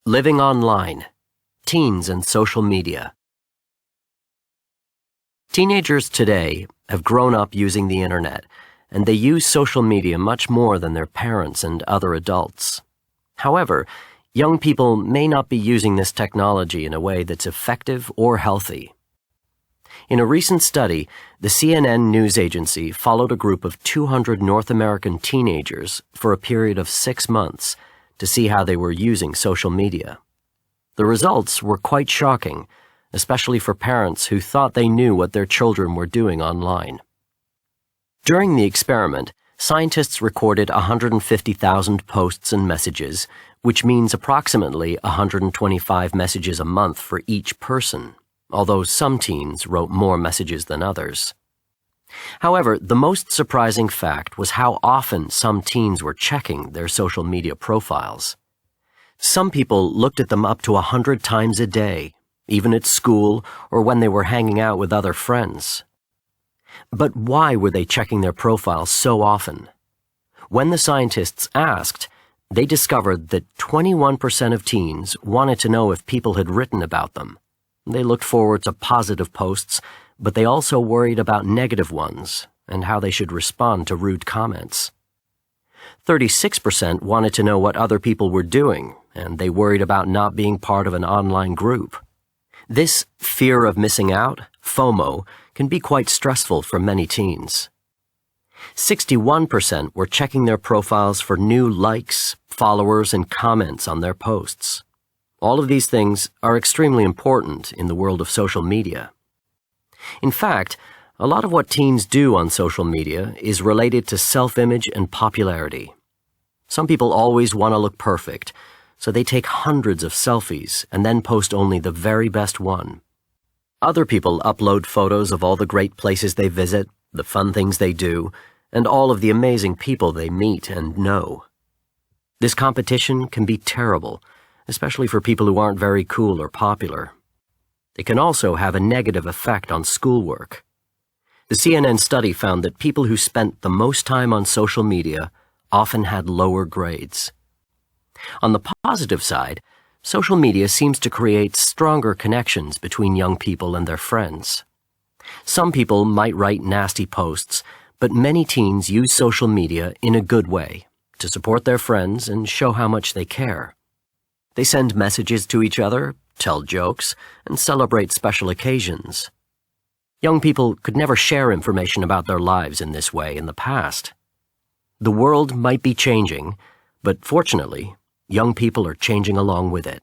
Living online, teens and social media. Teenagers today have grown up using the internet, and they use social media much more than their parents and other adults. However, young people may not be using this technology in a way that's effective or healthy. In a recent study, the CNN news agency followed a group of 200 North American teenagers for a period of 6 months to see how they were using social media. The results were quite shocking, especially for parents who thought they knew what their children were doing online. During the experiment, scientists recorded 150,000 posts and messages, which means approximately 125 messages a month for each person, although some teens wrote more messages than others. However, the most surprising fact was how often some teens were checking their social media profiles. Some people looked at them up to 100 times a day, even at school or when they were hanging out with other friends. But why were they checking their profiles so often? When the scientists asked, they discovered that 21% of teens wanted to know if people had written about them. They looked forward to positive posts, but they also worried about negative ones and how they should respond to rude comments. 36% wanted to know what other people were doing, and they worried about not being part of an online group. This fear of missing out, FOMO, can be quite stressful for many teens. 61% were checking their profiles for new likes, followers, and comments on their posts. All of these things are extremely important in the world of social media. In fact, a lot of what teens do on social media is related to self-image and popularity. Some people always want to look perfect, so they take hundreds of selfies and then post only the very best one. Other people upload photos of all the great places they visit, the fun things they do, and all of the amazing people they meet and know. This competition can be terrible, especially for people who aren't very cool or popular. It can also have a negative effect on schoolwork. The CNN study found that people who spent the most time on social media often had lower grades. On the positive side, social media seems to create stronger connections between young people and their friends. Some people might write nasty posts, but many teens use social media in a good way to support their friends and show how much they care. They send messages to each other, tell jokes, and celebrate special occasions. Young people could never share information about their lives in this way in the past. The world might be changing, but fortunately, young people are changing along with it.